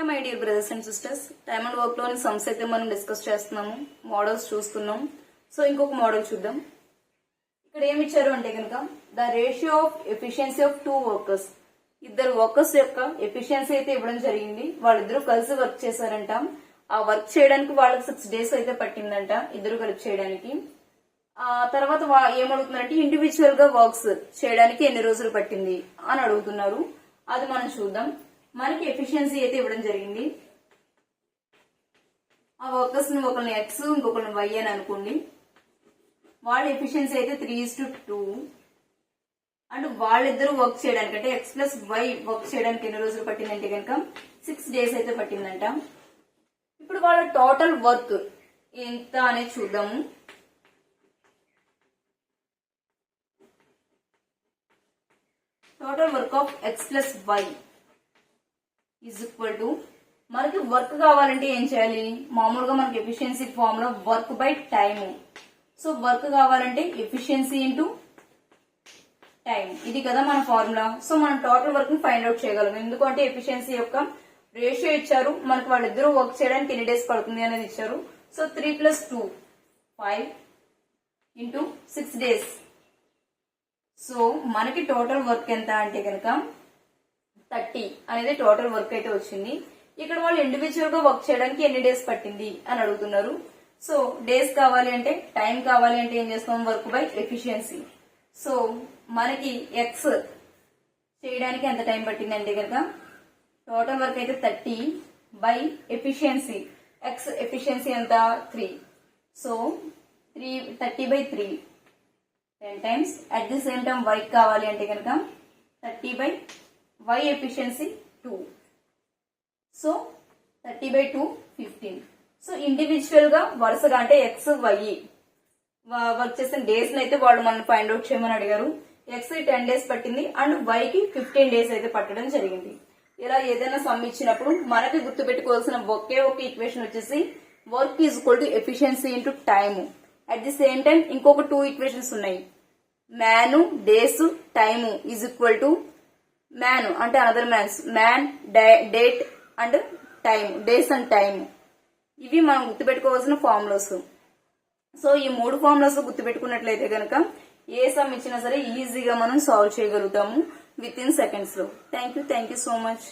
Hi my dear brothers and sisters, time and work లోని sums అయితే మనం discuss చేస్తున్నాము, మోడల్స్ చూస్తున్నాం. సో ఇంకొక మోడల్ చూద్దాం. ఇక్కడ ఏమి ఇచ్చారు అంటే కనుక the ratio of efficiency of two workers, ఇద్దరు వర్కర్స్ యొక్క ఎఫిషియన్సీ అయితే ఇవ్వడం జరిగింది. వాళ్ళిద్దరూ కలిసి వర్క్ చేశారంట. ఆ వర్క్ చేయడానికి వాళ్ళకి 6 days అయితే పట్టిందంట, ఇద్దరు కలిపి చేయడానికి. ఆ తర్వాత ఏమడుగుతున్నారంటే ఇండివిజువల్ గా వర్క్స్ చేయడానికి ఎన్ని రోజులు పట్టింది అని అడుగుతున్నారు. అది మనం చూద్దాం. మనకి ఎఫిషియన్సీ అయితే ఇవ్వడం జరిగింది. ఆ వర్కర్స్ ని ఒకరిని X ఇంకొకరిని Y అని అనుకోండి. వాళ్ళ ఎఫిషియన్సీ అయితే 3:2 అండ్ వాళ్ళిద్దరూ వర్క్ చేయడానికి అంటే X plus Y వర్క్ చేయడానికి ఎన్ని రోజులు పట్టిందంటే కనుక 6 days అయితే పట్టిందంట. ఇప్పుడు వాళ్ళ టోటల్ వర్క్ ఎంత అనేది చూద్దాము. Total work of X plus Y is equal to, మనకి వర్క్ కావాలంటే ఏం చేయాలి? మామూలుగా మనకి efficiency formula work by time. So work కావాలంటే ఎఫిషియన్సీ ఇంటూ టైం, ఇది కదా మన ఫార్ములా. సో మనం టోటల్ వర్క్ ని ఫైండ్ అవుట్ చేయగలం. ఎందుకంటే ఎఫిషియన్సీ యొక్క రేషియో ఇచ్చారు, మనకి వాళ్ళిద్దరూ వర్క్ చేయడానికి ఎన్ని డేస్ పడుతుంది అనేది ఇచ్చారు. So 3 + 2 5 into 6 days. సో మనకి టోటల్ వర్క్ ఎంత అంటే కనుక 30 అనేది టోటల్ వర్క్ అయితే వచ్చింది. ఇక్కడ వాళ్ళు ఇండివిజువల్ గా వర్క్ చేయడానికి ఎన్ని డేస్ పట్టింది అని అడుగుతున్నారు. సో డేస్ కావాలి అంటే టైం కావాలి అంటే ఏం చేస్తాం? Work by efficiency. సో మనకి X చేయడానికి ఎంత టైం పట్టింది అంటే కనుక టోటల్ వర్క్ అయితే 30 బై ఎఫిషియన్సీ. X ఎఫిషియన్సీ ఎంత? 3. So 30/3 10 times. At the same time Y కావాలి అంటే కనుక 30/Y efficiency 2. So 30/2 15. So individual గా వరుసగా అంటే X Y వర్క్ చేసిన డేస్ అయితే వాళ్ళు మనం ఫైండ్ అవుట్ చేయమని అడిగారు. X 10 days పట్టింది అండ్ Y కి 15 days అయితే పట్టడం జరిగింది. ఇలా ఏదైనా సమ్ ఇచ్చినప్పుడు మనకి గుర్తుపెట్టుకోవాల్సిన ఒకే ఒక ఈక్వేషన్ వచ్చేసి work is equal to efficiency into time. At the same time ఇంకొక 2 ఈక్వేషన్స్ ఉన్నాయి. Man days time is equal to man అంటే another man date and time, days and time. ఇవి మనం గుర్తుపెట్టుకోవాల్సిన ఫార్ములాస్. సో ఈ 3 ఫార్ములాస్ గుర్తుపెట్టుకున్నట్లయితే కనుక ఏ some ఇచ్చినా సరే ఈజీగా మనం సాల్వ్ చేయగలుగుతాము విత్ ఇన్ సెకండ్స్ లో. Thank you so much.